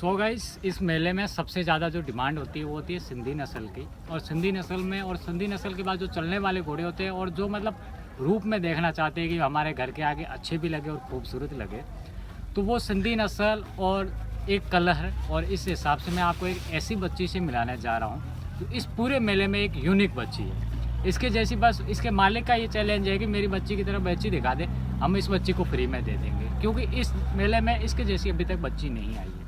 So guys, इस मेले में सबसे ज़्यादा जो डिमांड होती है वो होती है सिंधी नस्ल की। और सिंधी नस्ल के बाद जो चलने वाले घोड़े होते हैं और जो मतलब रूप में देखना चाहते हैं कि हमारे घर के आगे अच्छे भी लगे और खूबसूरत लगे, तो वो सिंधी नस्ल और एक कलर। और इस हिसाब से मैं आपको एक ऐसी बच्ची से मिलाने जा रहा हूँ तो इस पूरे मेले में एक यूनिक बच्ची है। इसके जैसी बस इसके मालिक का ये चैलेंज है कि मेरी बच्ची की तरफ बच्ची दिखा दे, हम इस बच्ची को फ्री में दे देंगे, क्योंकि इस मेले में इसके जैसी अभी तक बच्ची नहीं आई है।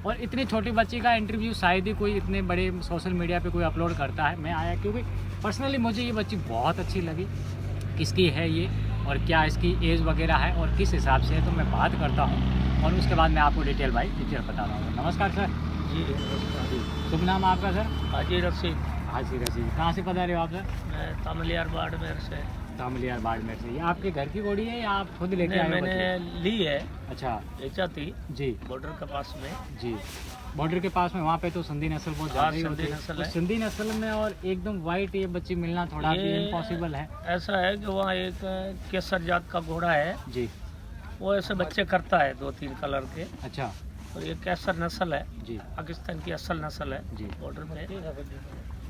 और इतनी छोटी बच्ची का इंटरव्यू शायद ही कोई इतने बड़े सोशल मीडिया पे कोई अपलोड करता है। मैं आया क्योंकि पर्सनली मुझे ये बच्ची बहुत अच्छी लगी। किसकी है ये और क्या इसकी एज वगैरह है और किस हिसाब से है, तो मैं बात करता हूँ और उसके बाद मैं आपको डिटेल बता रहा हूँ। नमस्कार सर। जी नमस्कार जी। शुभ नाम आपका सर? हाजी रशीद। हाजी रशीद। कहाँ से पधारे हो आप सर? मैं तामलियार बाड़मेर से। तामलियार बाड़मेर से। ये आपके घर की घोड़ी है या आप खुद लेके आए हो? मैंने ली है। अच्छा, बेचा थी जी। बॉर्डर के पास में। जी, बॉर्डर के पास में। वहाँ पे तो सिंधी नस्ल बहुत ज़्यादा ही होती है। नस्ल तो है। सिंधी नस्ल में और एकदम वाइट ये बच्ची मिलना थोड़ा भी इम्पॉसिबल है। ऐसा है कि वहाँ एक केसर जात का घोड़ा है, जी। वो ऐसे बच्चे करता है 2-3 कलर के। अच्छा और ये केसर नस्ल है, जी। पाकिस्तान की असल नस्ल है। जी। बॉर्डर में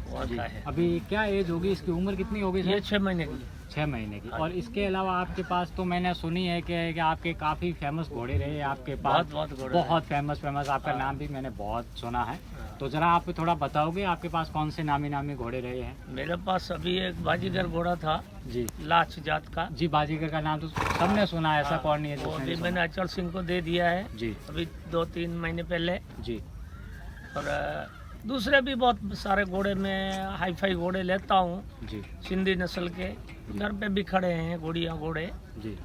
वहाँ जी। का है। अभी क्या एज होगी इसकी? उम्र कितनी होगी ये सर? 6 महीने की। 6 महीने की। और इसके अलावा आपके पास तो मैंने सुनी है कि आपके काफ़ी फेमस घोड़े रहे हैं आपके पास। बहुत घोड़े बहुत फेमस आपका हाँ। नाम भी मैंने बहुत सुना है। तो ज़रा आप थोड़ा बताओगे आपके पास कौन से नामी घोड़े रहे हैं? मेरे पास अभी एक बाजीगर घोड़ा था, जी। लाच जात का। जी, बाजीगर का नाम तो सबने सुना है, ऐसा कौन नहीं है वो जिसने अभी नहीं सुना। मैंने अचल सिंह को दे दिया है जी। अभी 2-3 महीने पहले। जी। और दूसरे भी बहुत सारे घोड़े में हाई फाई घोड़े लेता हूँ जी। सिंधी नस्ल के। घर पे भी खड़े हैं घोड़े जी।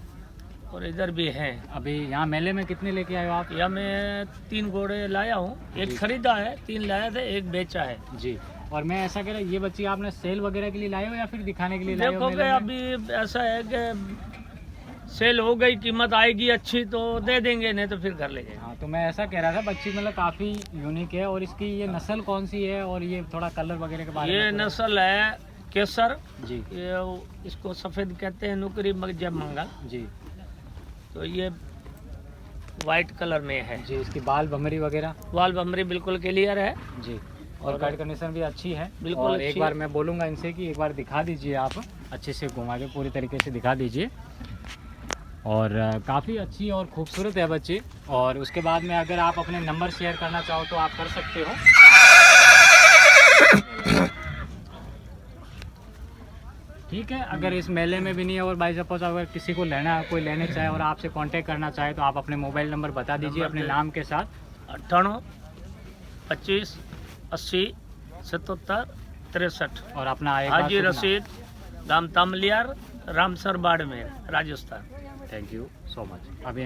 और इधर भी हैं। अभी यहाँ मेले में कितने लेके आए हो आप? या मैं 3 घोड़े लाया हूँ, जी। एक खरीदा है, 3 लाया थे, एक बेचा है। जी। और मैं ऐसा कह रहा, ये बच्ची आपने सेल वगैरह के लिए लाए हो या फिर दिखाने के लिए लाए हो देखोगे मेले में? अभी ऐसा है कि सेल हो गई, कीमत आएगी अच्छी तो दे देंगे, नहीं तो फिर घर ले जाएंगे। हाँ, तो मैं ऐसा कह रहा था, बच्ची मतलब काफ़ी यूनिक है। और इसकी ये नस्ल कौन सी है और ये थोड़ा कलर वगैरह के बारे में ये थोड़ा- नस्ल है केसर। जी। ये इसको सफ़ेद कहते हैं, नुकरी जब मंगल। जी। तो ये वाइट कलर में है। जी। इसकी बाल भमरी वगैरह? वाल बमरी बिल्कुल क्लियर है। जी। और कट कंडीशन भी अच्छी है। बिल्कुल और अच्छी एक बार मैं बोलूँगा इनसे कि एक बार दिखा दीजिए, आप अच्छे से घुमा के पूरी तरीके से दिखा दीजिए। और काफ़ी अच्छी और खूबसूरत है बच्ची। और उसके बाद में अगर आप अपने नंबर शेयर करना चाहो तो आप कर सकते हो। ठीक है, अगर इस मेले में भी नहीं है और बाई सपोज अगर किसी को कोई लेने चाहे और आपसे कांटेक्ट करना चाहे तो आप अपने मोबाइल नंबर बता दीजिए अपने नाम के साथ। 98 25 80 77 63। और अपना एक बार हाजी शुभ नाम। रशीद, गाम Tamliyar, Ramsar Barmer, Rajasthan. Thank you so much. अभी